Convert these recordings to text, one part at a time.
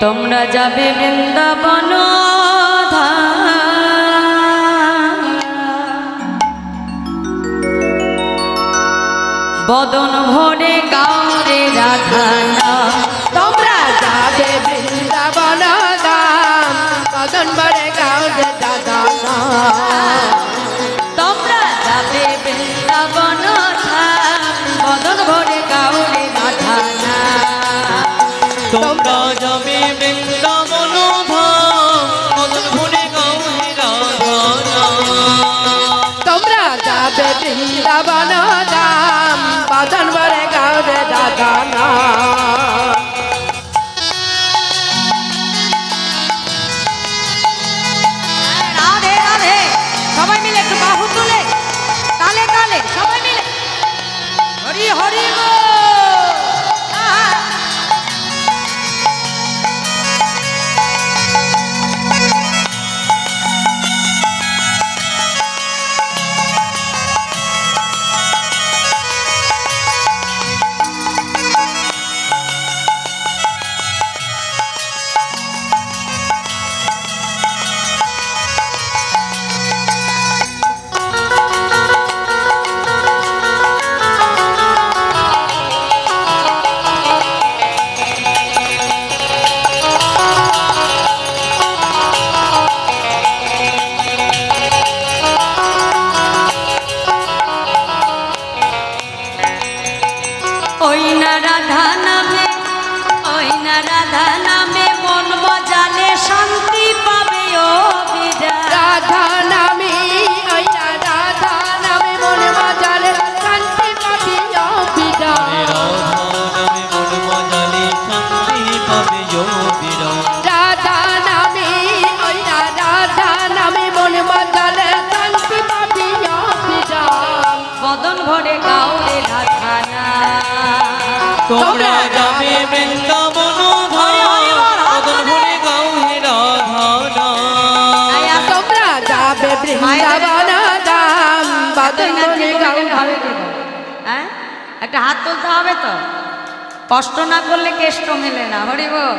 তোমরা যাবে বৃন্দাবন বদন ভরে গাওরে রাধা নাম। তোমরা যাবে বৃন্দাবন ধাম বদন ভরে গাওরে রাধা নাম। তোমরা যাবে বৃন্দাবন ধাম বদন ভরে গাওরে রাধা নাম। তোমরা যাবে বৃন্দাবন ধাম বদন ভরে গাওরে রাধা নাম। তোমরা যাবে বৃন্দাবন ধাম বদন ভরে গাওরে রাধা নাম। রাধে রাধে সবাই মিলে একটু বাহু তুলে তালে তালে সবাই মিলে হরি হরি বল। ওই না রাধা নামে ওই না রাধা নামে মন মজালে শান্তি পাবে ও বিরাট। রাধা নামে ওই রাধা নামে মন বাজারে শান্তি পাবি অবিরাম। রাধা নামে মন বাজালে শান্তি পাবে জো বিরাম। রাধা নামে ওই রাধা নামে মন বাজারে শান্তি পাবি অবিরাম। বদন ভরে গাওরে রাধা নাম। তোমরা যাবে বৃন্দাবন ধাম বদন ভরে গাওরে রাধা নাম। তোমরা যাবে বৃন্দাবন ধাম বদন ভরে গাওরে। হ্যাঁ একটা হাত তুলতে হবে তো, কষ্ট না করলে কেষ্ট মেলে না। হরি বল।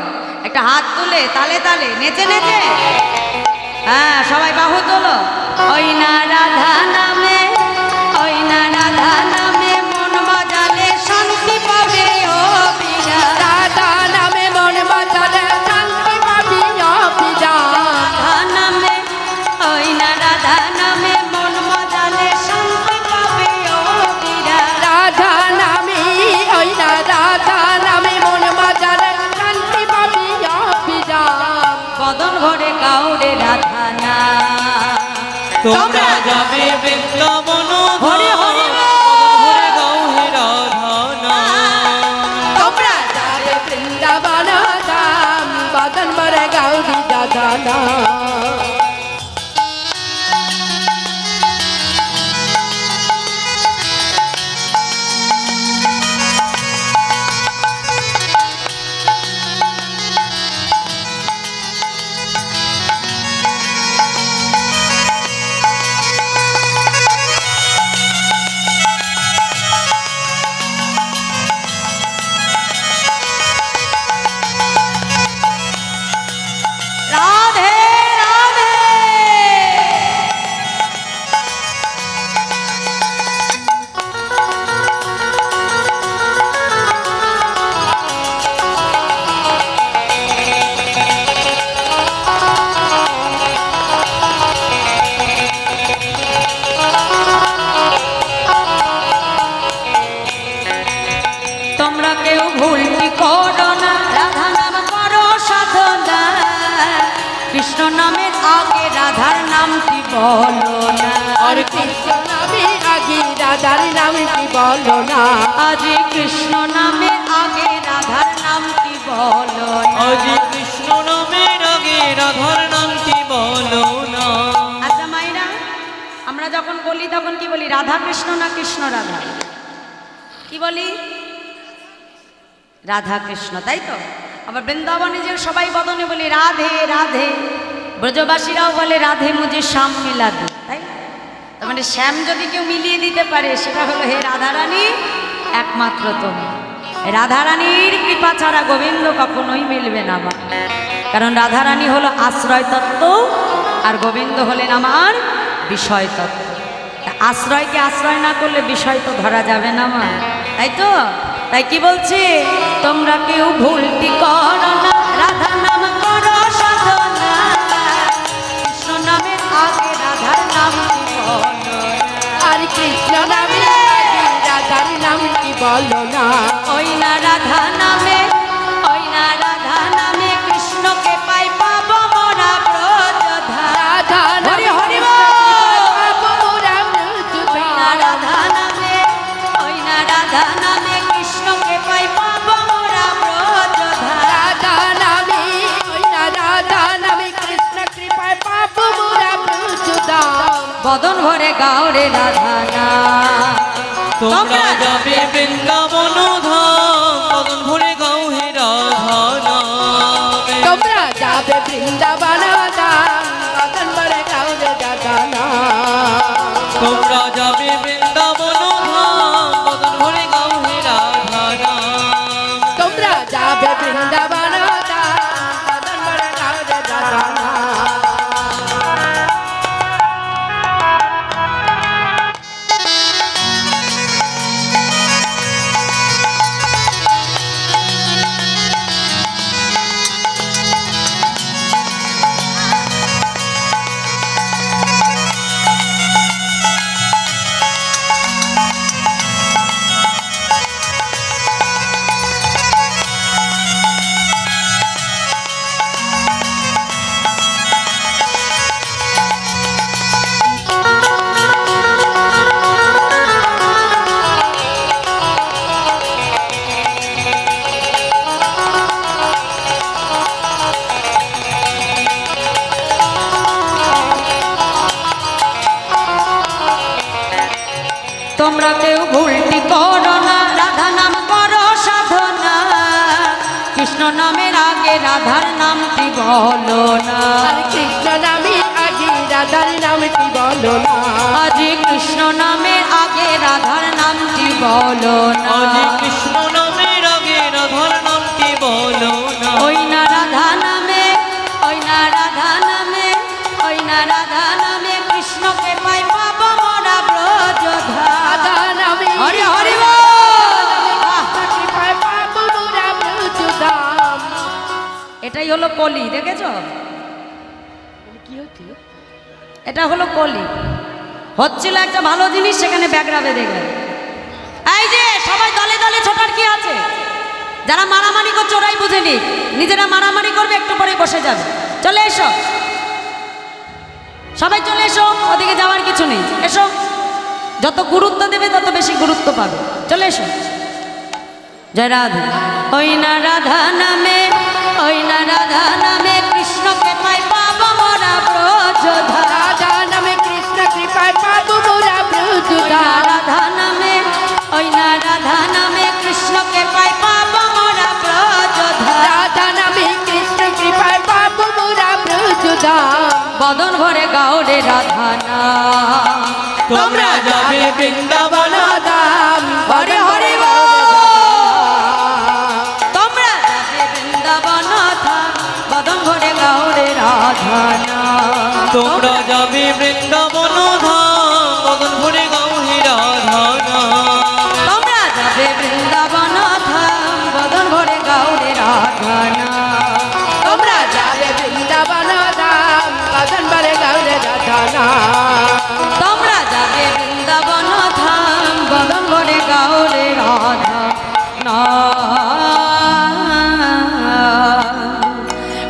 একটা হাত তুলে তালে তালে নেচে নেচে হ্যাঁ সবাই বাহু তোলো। ওই না রাধা নামে ওই না রাধা নামে মন বাজালে শান্তি পাবে ও বিরাট। রাধা নামে মন বাজারে শান্তি পাবি অবিরাম। রাধা নামে ওই না রাধা নামে মন বাজালে শান্তি পাবে ও বিরাট। রাধা নামে ওই রাধা নামে মন বাজারে শান্তি পাবি অবিরাম। বদন ভরে গাওরে রাধা নাম। তোমরা যাবে বৃন্দাবন হরি হরি বদন ভরে গাওরে রাধা নাম। তোমরা যাবে বৃন্দাবন ধাম বদন ভরে গাওরে রাধা নাম। রাধে রাধে তোমরা কেউ ভুলটি করো না, রাধা নাম করো সাধনা। কৃষ্ণ নামের আগে রাধার নামটি বলো না। আর কৃষ্ণ নামে আগে রাধার নামে কি বলো না। আজ কৃষ্ণ নামের আগে রাধার নামটি বলো না। আজ কৃষ্ণ নামের আগে রাধার নামটি বলো না। আচ্ছা মাইরা, আমরা যখন বলি তখন কি বলি? রাধা কৃষ্ণ না কৃষ্ণ রাধা? কি বলি? রাধা কৃষ্ণ, তাই তো? আবার বৃন্দাবনে যে সবাই বদনে বলি রাধে রাধে, ব্রজবাসীরাও বলে রাধে মুঝে শ্যাম মিলা দে, তাই? তার মানে শ্যাম যদি কেউ মিলিয়ে দিতে পারে সেটা হলো হে রাধারানী একমাত্র তুমি। রাধারানীর কৃপা ছাড়া গোবিন্দ কখনোই মিলবে না আমার, কারণ রাধারানী হলো আশ্রয় তত্ত্ব আর গোবিন্দ হলেন আমার বিষয় তত্ত্ব। তা আশ্রয়কে আশ্রয় না করলে বিষয় তো ধরা যাবে না মা, তাই তো? তাই কি বলছে, তোমরা কেউ ভুলটি করো না, রাধা নাম করো সাধনা, কৃষ্ণ নামের আগে রাধার নাম কি বলো, আর কৃষ্ণ নামে রাধার নাম কি বলো না। ওই না রাধা নামে, ওই না রাধা নামে কৃষ্ণকে পাই পাবো মোরা ব্রজধাম। রাধা হরি নামে হরি কৃষ্ণ বল। কৃপা পাবো মোরা ওই না ব্রজধাম। রাধা নামে, ওই না রাধা নামে কৃষ্ণকে পাই পাবো মোরা ব্রজধাম। রাধা নামে ওই না রাধা নামে কৃষ্ণ কৃপায় পাবো মোরা ব্রজধাম। বদন ভরে গাও রে রাধা নাম। তোমরা যাবে বৃন্দাবন ধাম, বদন ভরে গাও হে রাধা নামে। তোমরা যাবে বৃন্দাবন ধাম, বদন ভরে গাও রে রাধা নাম। তোমরা যাবে বৃন্দাবন ধাম, বদন ভরে গাও হে রাধা নাম। তোমরা যাবে বৃন্দাবন ধাম, বদন ভরে গাও রে রাধা নাম। তোমরা কেউ ভুলটি করো না, রাধা নাম করো সাধনা, কৃষ্ণ নামের আগে রাধার নামটি বলো না। আর কৃষ্ণ নামে আগে রাধার নাম কি বলো না। আজ কৃষ্ণ নামের আগে রাধার নামটি বলো না। আজ কৃষ্ণ নামের আগে রাধার নামটি বলো না। ওই না রাধা নামে, ওই না রাধা নামে, ওই না রাধা নামে কৃষ্ণকে পাই পাবো মোরা ব্রজধাম। রাধা নামে হরি হরি বল। কৃষ্ণ কৃপায় পাবো মোরা ব্রজধাম। এটাই হলো কলি, দেখেছো? কি হচ্ছে? এটা হলো কলি। হচ্ছিল একটা ভালো জিনিস, সেখানে ব্যাগরা বেঁধে গেল। এই যে সবাই দলে দলে ছোটার কি আছে? যারা মারামারি করছে ওরাই বুঝেনি, নিজেরা মারামারি করবে, একটু পরে বসে যাবে। চলে এসো, সবাই চলে এসো, ওদিকে যাওয়ার কিছু নেই। এসো, যত গুরুত্ব দেবে তত বেশি গুরুত্ব পাবে। চলে এসো। জয় রাধা। ওই না রাধা নামে, ওই না রাধা নামে কৃষ্ণকে পাই পাবো মোরা ব্রজধাম। রাধা নামে কৃষ্ণ কৃপায় পাবো মোরা ওই না ব্রজধাম। রাধা নামে, ওই না রাধা নামে কৃষ্ণকে পাই পাবো মোরা ব্রজধাম। রাধা নামে কৃষ্ণ কৃপায় পাবো মোরা ব্রজধাম। বদন ভরে গাও রে রাধা নাম। তোমরা যাবে বৃন্দাবন ধাম, হরি হরি বল। তোমরা যাবে বৃন্দাবন ধাম, বদন ভরে গাও রে রাধা নাম। তোমরা যাবে বৃন্দাবন ধাম, বদন ভরে গাও হে রাধা নাম। তোমরা যাবে বৃন্দাবন ধাম, বদন ভরে গাও রে রাধা নাম। তোমরা যাবে বৃন্দাবন ধাম, বদন ভরে গাও রে রাধা নাম। তোমরা যাবে বৃন্দাবন ধাম, বদন ভরে গাও রে রাধা नाम।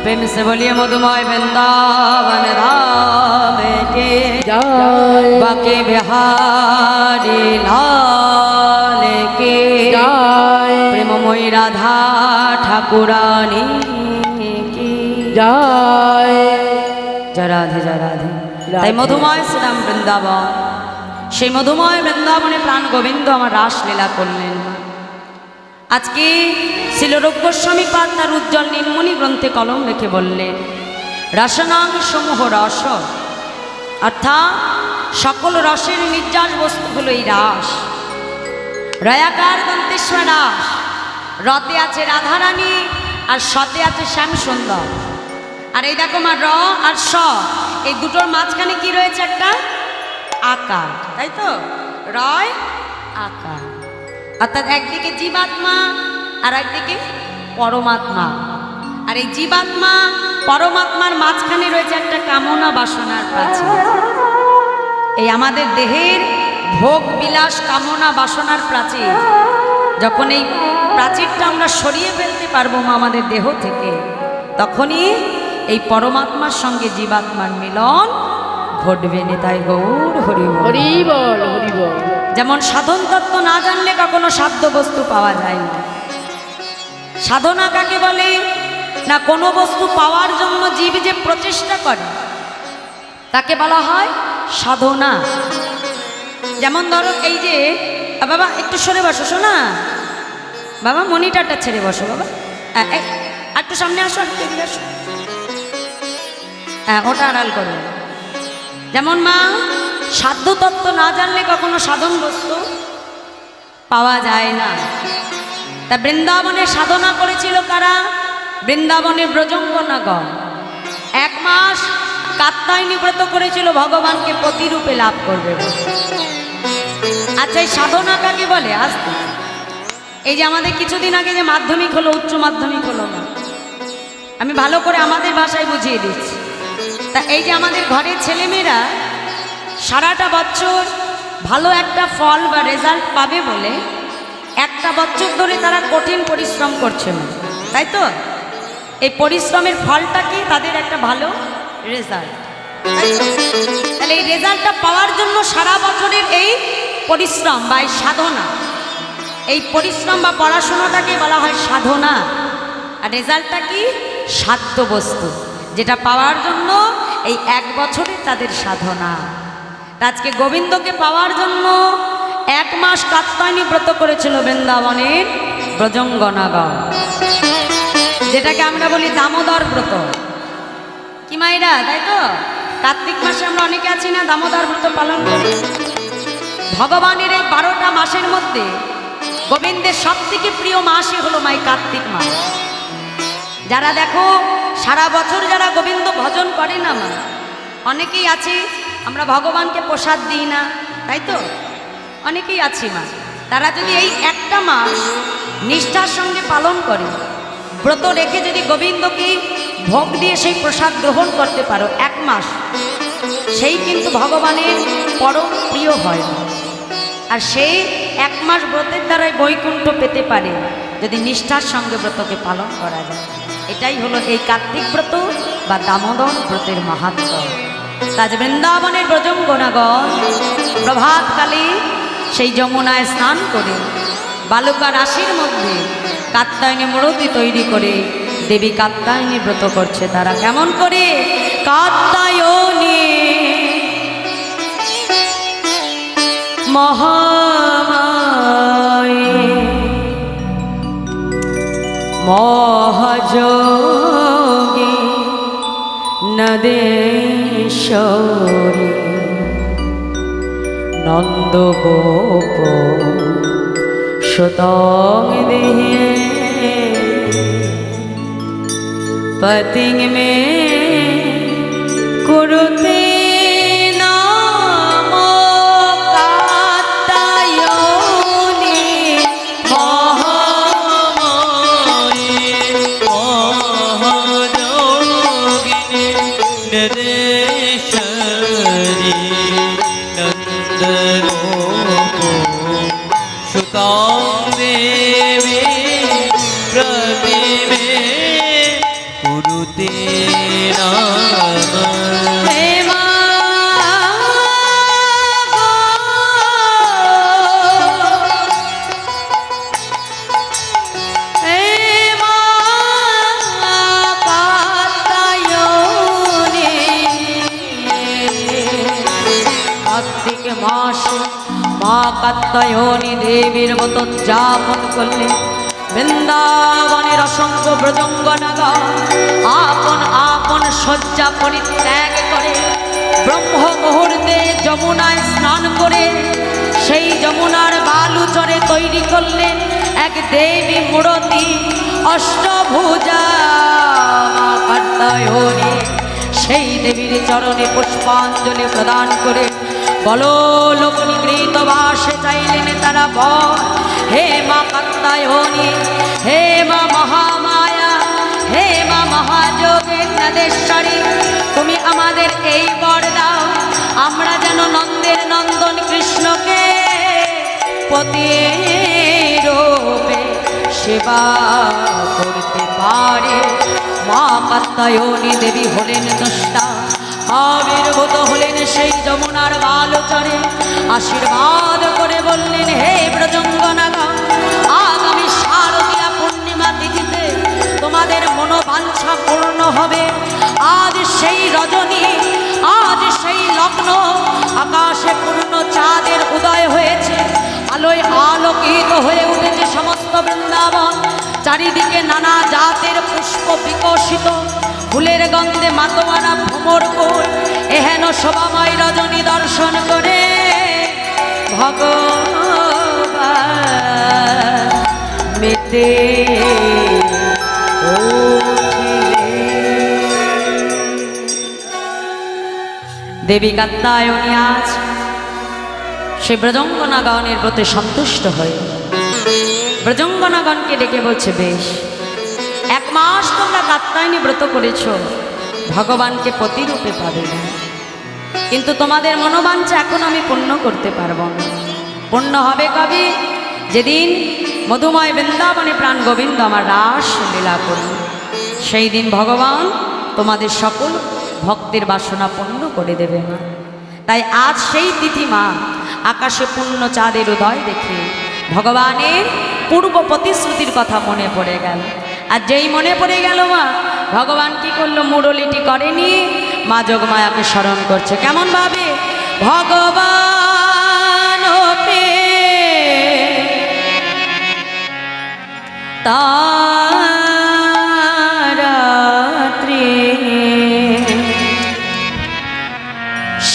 प्रेम से बोलिए मधुमय वृंदावन धाम के জয় बाके बिहारी लाल के জয় प्रेममयी राधा ठाकुरानी की জয়। जय राधे जय राधे। তাই মধুময় শ্রীরাম বৃন্দাবন, সেই মধুময় বৃন্দাবনে প্রাণ গোবিন্দ আমার রাসলীলা করলেন। আজকে শিলরূপ গোস্বামী পাদ তার উজ্জ্বল নীলমণি গ্রন্থে কলম রেখে বললেন, রসনাং সমূহ রস, অর্থাৎ সকল রসের নির্যাস বস্তু হলো এই রাস। রয়াকার দন্তেশ্বর রাস, রতে আছে রাধারানী আর সতে আছে শ্যাম সুন্দর। আর এই দেখো মা, র আর স এই দুটোর মাঝখানে কি রয়েছে? একটা আকার, তাই তো, রয় আকার। অর্থাৎ একদিকে জীবাত্মা আর একদিকে পরমাত্মা। আর এই জীবাত্মা পরমাত্মার মাঝখানে রয়েছে একটা কামনা বাসনার প্রাচীর। এই আমাদের দেহের ভোগ বিলাস কামনা বাসনার প্রাচীর, যখন এই প্রাচীরটা আমরা সরিয়ে ফেলতে পারবো মা আমাদের দেহ থেকে, তখনই এই পরমাত্মার সঙ্গে জীবাত্মার মিলন ঘটবে। নেতাই গৌর হরি বল। হরি বল, হরি বল। যেমন সাধন তত্ত্ব না জানলে কখনো সাধ্য বস্তু পাওয়া যায় না। সাধনা কাকে বলে? না, কোনো বস্তু পাওয়ার জন্য জীব যে প্রচেষ্টা করে তাকে বলা হয় সাধনা। যেমন ধরো এই যে বাবা একটু সরে বসো, শোনা বাবা, মনিটরটা ছেড়ে বসো বাবা, একটু সামনে আসো, একটু এদিকে আসো, ওটা আড়াল করো। যেমন মা, সাধ্য তত্ত্ব না জানলে কখনো সাধন বস্তু পাওয়া যায় না। তা বৃন্দাবনে সাধনা করেছিল কারা? বৃন্দাবনে ব্রজঙ্গনাগণ 1 মাস কাত্যায়নী ব্রত করেছিল ভগবানকে পতিরূপে লাভ করবে। আচ্ছা, এই সাধনা কাকে বলে? আসতে এই যে আমাদের কিছুদিন আগে যে মাধ্যমিক হলো, উচ্চ মাধ্যমিক হলো না, আমি ভালো করে আমাদের ভাষায় বুঝিয়ে দিচ্ছি। তা এই যে আমাদের ঘরের ছেলেমেয়েরা সারাটা বছর ভালো একটা ফল বা রেজাল্ট পাবে বলে একটা বছর ধরে তারা কঠিন পরিশ্রম করছে না, তাই তো? এই পরিশ্রমের ফলটা কি? তাদের একটা ভালো রেজাল্ট। তাহলে এই রেজাল্টটা পাওয়ার জন্য সারা বছরের এই পরিশ্রম বা এই সাধনা, এই পরিশ্রম বা পড়াশোনাটাকে বলা হয় সাধনা। আর রেজাল্টটা কি? সাধ্য বস্তু, যেটা পাওয়ার জন্য এই 1 বছরে তাদের সাধনা। আজকে গোবিন্দকে পাওয়ার জন্য 1 মাস কাত্যায়নী ব্রত করেছিল বৃন্দাবনের ব্রজঙ্গনাগণ, যেটাকে আমরা বলি দামোদর ব্রত। কি মায়েরা, তাই তো? কার্তিক মাসে আমরা অনেকে আছি না, দামোদর ব্রত পালন করি। ভগবানের এই 12টা মাসের মধ্যে গোবিন্দের সবথেকে প্রিয় মাসই হলো মাই কার্তিক মাস। যারা দেখো সারা বছর যারা গোবিন্দ ভজন করে না মা, অনেকেই আছি আমরা ভগবানকে প্রসাদ দিই না, তাই তো? অনেকেই আছি মা, তারা যদি এই একটা মাস নিষ্ঠার সঙ্গে পালন করে, ব্রত রেখে যদি গোবিন্দকে ভোগ দিয়ে সেই প্রসাদ গ্রহণ করতে পারো 1 মাস, সেই কিন্তু ভগবানের পরম প্রিয় হয়। আর সেই 1 মাস ব্রতের দ্বারাই বৈকুণ্ঠ পেতে পারে যদি নিষ্ঠার সঙ্গে ব্রতকে পালন করা যায়। এটাই হলো এই কার্তিক ব্রত বা দামোদর ব্রতের মাহাত্ম্য। তাজ বৃন্দাবনের ব্রজঙ্গনাগণ প্রভাতকালে সেই যমুনায় স্নান করে বালুকা রাশির মধ্যে কাত্যায়নী মূর্তি তৈরি করে দেবী কাত্যায়নী ব্রত করছে। তারা কেমন করে? কাত্যায়নী মহামায়ে মহাযোগী নদেশ্বরী নন্দ গোপ সুতং দেহে पतिं मे कुरुते नाम कात्यायनी महामाये महायोगिनी नरेश्वरी नन्दरूप सुतां देवी प्रतिमे कुरुते नाम। हे मा हे मा कात्यायनी কার্তিক মাস মা কাত্যায়নী দেবীর মত উদযাপন করলে বৃন্দাবনের অসংখ্য ব্রজঙ্গনাগণ আপন আপন শয্যা পরিত্যাগ করে ব্রহ্ম মুহূর্তে যমুনায় স্নান করে সেই যমুনার বালুচরে তৈরি করলেন এক দেবী মূরতি অষ্টভুজা মা কাত্যায়নী। সেই দেবীর চরণে পুষ্পাঞ্জলি প্রদান করে বলো লোক নিগৃহীত বাসে চাইলেন তারা বল, হে মা কাত্যায়নী, হে মা মহামায়া, হে মা মহাযোগেশ্বরী, তুমি আমাদের এই বর দাও, আমরা যেন নন্দের নন্দন কৃষ্ণকে পতিরূপে সেবা করতে পারে। মা কাত্যায়নী দেবী হলেন দষ্টা, আবির্ভূত হলেন সেই যমুনার বালচরে, আশীর্বাদ করে বললেন, হে ব্রজঙ্গনাগণ, আগামী শারদীয়া পূর্ণিমা তিথিতে তোমাদের মনোবাঞ্ছা পূর্ণ হবে। আজ সেই রজনী, আজ সেই লগ্ন, আকাশে পূর্ণ চাঁদের উদয় হয়েছে, আলোয় আলোকিত হয়ে উঠেছে সমস্ত বৃন্দাবন, চারিদিকে নানা জাতের পুষ্প বিকশিত, ফুলের গন্ধে মাতোয়ারা ভ্রমরপুর। এহেন শোভাময় রজনী দর্শন করে ভগবান মেতে দেবী কাত্যায়নী আজ সে ব্রজঙ্গনাগণের প্রতি সন্তুষ্ট হয়ে ব্রজঙ্গনাগণকে ডেকে বলছে, বেশ 1 মাস তোমরা কাত্যায়নী ব্রত করেছ, ভগবানকে পতিরূপে পাবে না, কিন্তু তোমাদের মনোবাঞ্ছা এখন আমি পূর্ণ করতে পারবো না। পূর্ণ হবে কবে? যেদিন মধুময় বৃন্দাবনে প্রাণ গোবিন্দ আমার রাস লীলা করবে, সেই দিন ভগবান তোমাদের সকল ভক্তের বাসনা পূর্ণ করে দেবে মা। তাই আজ সেই তিথি মা, আকাশে পূর্ণ চাঁদের উদয় দেখে ভগবানের পূর্ব প্রতিশ্রুতির কথা মনে পড়ে গেল। আর যেই মনে পড়ে গেল মা, ভগবান কি করলো? মুরলিটি করেনি, মা যোগমায়াকে স্মরণ করছে। কেমন ভাবে? ভগবান তারাত্রি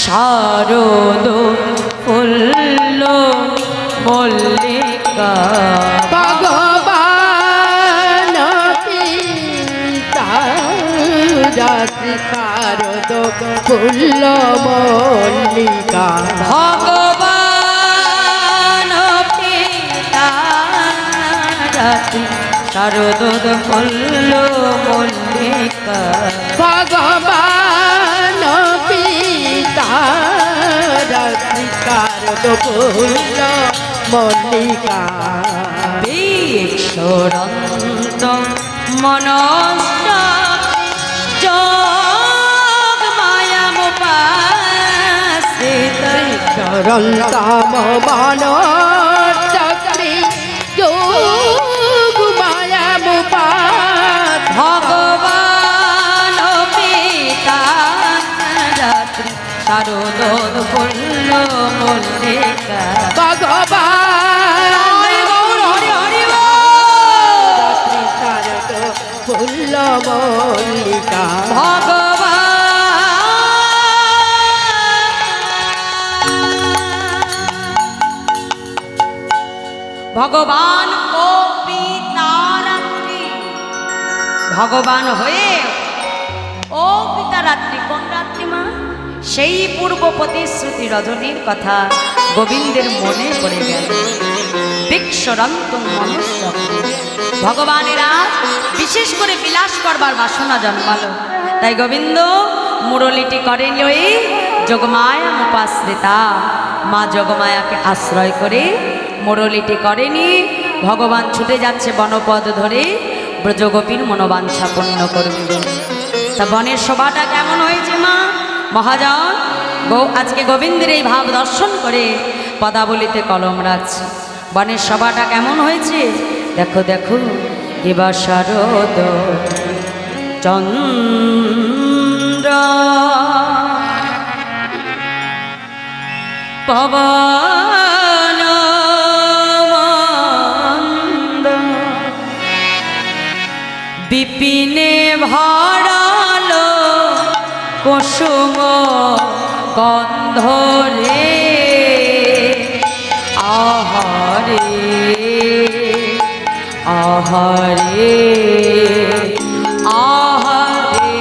শারদ ফুল্ল মল্লিকা ভগবান পিতা রাত্রি শারদ ফুল্ল মল্লিকা। ভগবান পিতা রাত্রি শারদ ফুল্ল মল্লিকা। ভগবান পিতা রাত্রি শারদ ফুল্ল মল্লিকা। বিশ্বরন্ত মনস্ত যোগ মায়ামুপাশ্রিত। চরন্তম মনোচক্রী যোগ মায়ামুপাত। ভগবান পিতা রাত্রি শারদ ফুল্ল মল্লিকা। ভগবান হরি রাত্রি শারদ ফুল্ল মল্লিকা। ভগবান ও পিতারাত্রি, ভগবান হয়ে ও পিতারাত্রি। কোন রাত্রি মা? সেই পূর্ব প্রতিশ্রুতি রজনীর কথা গোবিন্দের মনে পড়ে গেল। বিক্ষরন্ত মনুষ্যত্রী, ভগবানের আজ বিশেষ করে বিলাস করবার বাসনা জন্মালো। তাই গোবিন্দ মুরলিটি করেন ওই যোগমায়া উপাশ্রিতা, মা যোগমায়াকে আশ্রয় করে মুরলিটি করেনি। ভগবান ছুটে যাচ্ছে বনপদ ধরে ব্রজগোপীর মনোবাঞ্ছা পূর্ণ করবে। তা বনের শোভাটা কেমন হয়েছে মা? মহাজন আজকে গোবিন্দের এই ভাব দর্শন করে পদাবলিতে কলম রাখছে। বনের সভাটা কেমন হয়েছে দেখো দেখো। এবার শারদ চন্দ্র পবন মন্দ বিপিনে ভরালো কুসুম গন্ধ রে আহারে। আহারে আহারে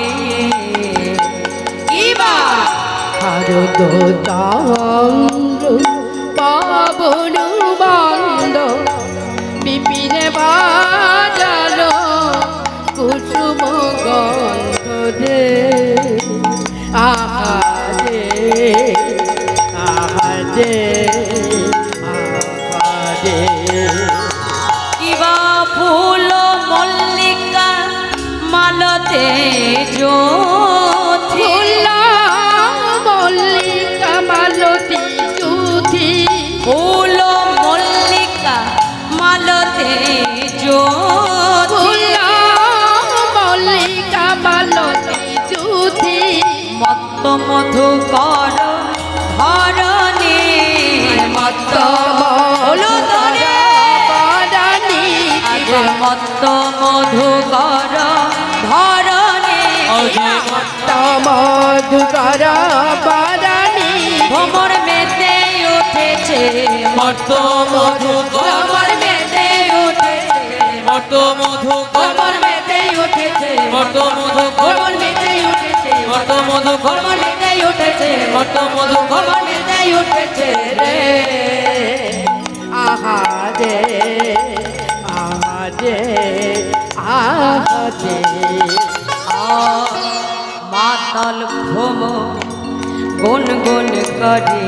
কিবা শারদ চন্দ্র পাবন বন্দ বিপিনে বাজালো কুসুম গন্ধ দে আহারে আহারে আহারে কিবা ফুল মল্লিকা মালতে জ্যোতি ফুল্লা মল্লিকা মালতী জ্যোতি ফুল মল্লিকা মালতে জ্যোতি ফুল্লা মল্লিকা মালতী জ্যোতি মত্ত মধু কর ধরণী মত্ত মলুদরে বরণী মত্ত মধু কর ধরণী মধুকর বরণী ভ্রমর মেতে উঠেছে মর্ত মধু ভ্রমর মেতে উঠেছে মর্ত মধু ভ্রমর মেতে উঠেছে মর্ত মধু ভ্রমর মেতে উঠেছে মর্ত মধু ভ্রমর মেতে উঠেছে মর্ত মধু ভ্রমর মেতে উঠেছে রে আহারে আহারে আহারে মাতাল ভ্রম গুন গুন করে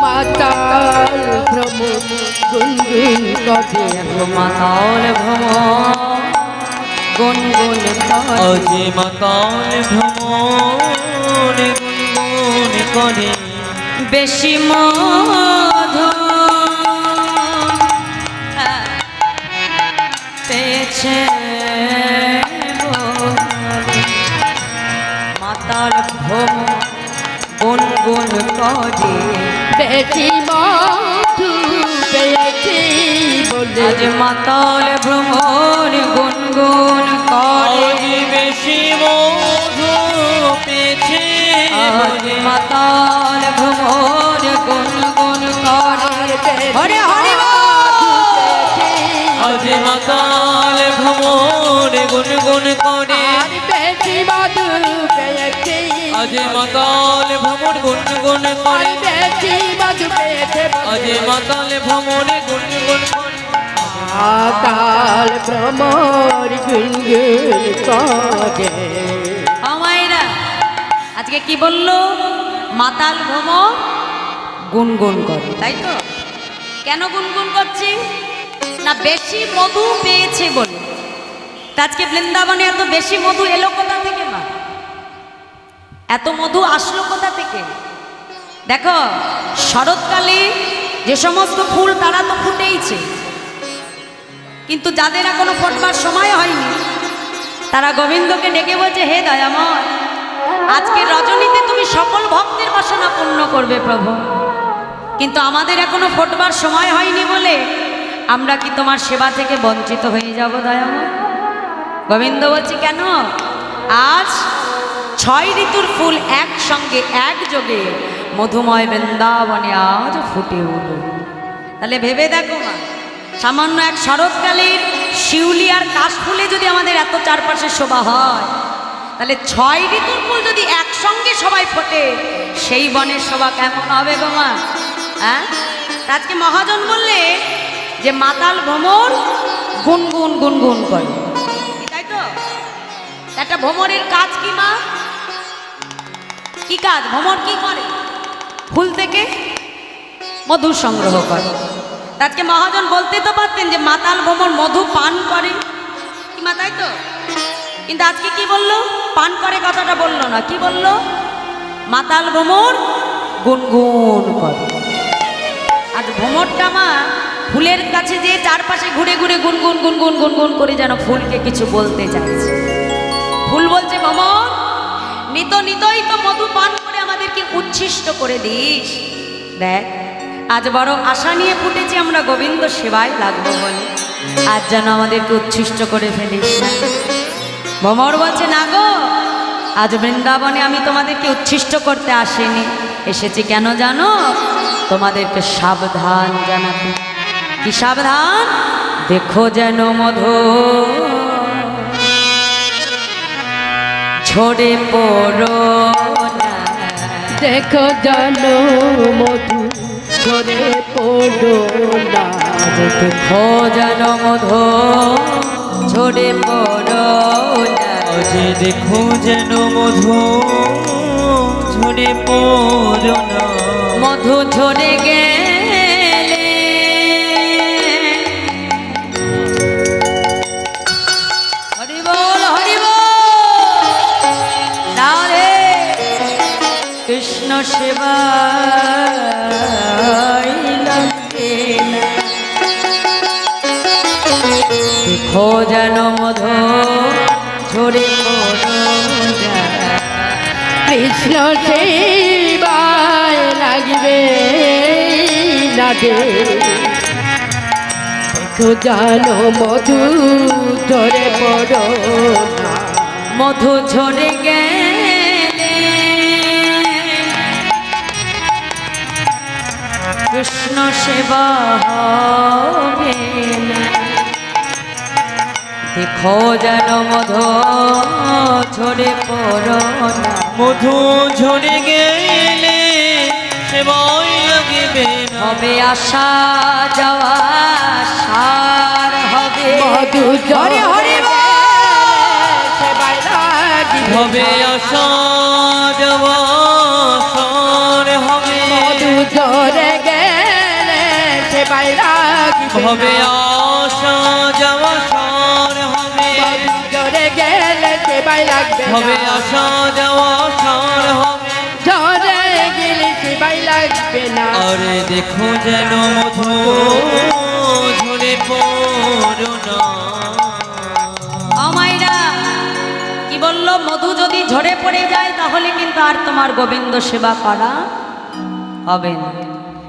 মাতাল ভ্রম গুনগুন করে মাতাল ভ্রম গুন গুন করে অজে মাতাল ভ্রমণ গুনগুন করে বেশি মধু পেয়েছে বলে। মাতাল ভ্রম গুন গুন করে বেশি মধু পেয়েছি বলে আজ মাতাল ভ্রমণ গুন গুন করে অজে বেশি মধু পেয়েছে আজ মাতাল ভ্রমণ গুন গুন করে হরে হরে অজে মাতাল ভ্রমণ গুনগুন করে আর বেশি মধু পেয়েছি অজে মাতাল ভ্রমণ গুনগুন আর করে বেশি মধু পেয়েছে অজে মাতাল ভ্রমণ গুনগুন করে মাতাল ভ্রমর গুনগুন করে আমায়রা আজকে কি বললো মাতাল ভ্রম গুনগুন করে তাই তো কেন গুনগুন করছি না বেশি মধু পেয়েছে বলে তা আজকে বৃন্দাবনে এত বেশি মধু এলো কোথা থেকে মা এত মধু আসলো কোথা থেকে দেখো শরৎকালে যে সমস্ত ফুল তারা তো ফুটেইছে কিন্তু যাদের এখনো ফোটবার সময় হয়নি তারা গোবিন্দকে ডেকে বলছে হে দয়াময় আজকে রজনীতে তুমি সকল ভক্তের বাসনা পূর্ণ করবে প্রভু কিন্তু আমাদের এখনো ফোটবার সময় হয়নি বলে আমরা কি তোমার সেবা থেকে বঞ্চিত হয়ে যাব দয়াময় গোবিন্দ বলছি কেন আজ 6 ঋতুর ফুল একসঙ্গে একযোগে মধুময় বৃন্দাবনে আজ ফুটে উঠল তাহলে ভেবে দেখো মা সামান্য এক শরৎকালের শিউলি আর কাশফুলে যদি আমাদের এত চারপাশে শোভা হয় তাহলে 6 ঋতুর ফুল যদি একসঙ্গে সবাই ফোটে সেই বনের শোভা কেমন হবে গো মা হ্যাঁ আজকে মহাজন বললে যে মাতাল ভ্রমর গুনগুন গুনগুন করে তাই তো একটা ভ্রমরের কাজ কি মা কি কাজ ভ্রমর কি করে ফুল থেকে মধু সংগ্রহ করে আজকে মহাজন বলতে তো পারতেন যে মাতাল ভ্রমর মধু পান করে কি মা তাই তো কিন্তু আজকে কি বললো পান করে কথাটা বললো না কি বললো মাতাল ভ্রমর গুনগুন করে আজ ভ্রমরটা মা ফুলের কাছে যে চারপাশে ঘুরে ঘুরে গুনগুন গুনগুন গুনগুন করে যেন ফুলকে কিছু বলতে চাইছে ফুল বলছে ভ্রমর নিতই তো মধু পান করে আমাদেরকে উচ্ছিষ্ট করে দিস দেখ আজ বড় আশা নিয়ে ফুটেছি আমরা গোবিন্দ সেবায় লাগবো বলে আজ যেন আমাদেরকে উচ্ছিষ্ট করে ফেলিস না ভ্রমর বলছে না গো আজ বৃন্দাবনে আমি তোমাদেরকে উচ্ছিষ্ট করতে আসিনি এসেছি কেন জানো তোমাদেরকে সাবধান জানাতে কি সাবধান দেখো যেন মধু ঝরে পড়ো না, দেখো জানো মধু ঝরে পড়ো না, দেখো যেন মধু ঝরে পড়ো না, যে দেখো যেন মধু ঝরে পড়ো না, মধু ঝরে গেলে হরি বল হরি বল নাও রে কৃষ্ণ সেবা লাগে না। দেখো যেন মধু ঝরে পড়ো না, কৃষ্ণ সেবায় লাগবে না রে, দেখো জানো মধু ঝরে পড়ো না, মধু ঝরে গেলে কৃষ্ণ সেবা হবে না। দেখো যেন মধু ঝরে পড়ো না, মধু ঝরে গেলে সেবাই লাগবে না, হবে আসা যাওয়া সার হবে মধু ঝরে হরি বল। সেবায় লাগবে হবে আসা যাওয়া সর হবে, মধু ঝরে গেলে সেবায় লাগবে হবে আসা যাওয়া সর হবে, মধু ঝরে গেলে সেবায় লাগবে হবে আসা যাওয়া সর হবে, ঝরে গেলে সেবায় লাগবে না, আরে দেখো যেন মধু ঝরে পড়ো না। আমাইরা কি বললো, মধু যদি ঝরে পড়ে যায় তাহলে কিন্তু আর তোমার গোবিন্দ সেবা করা হবে না।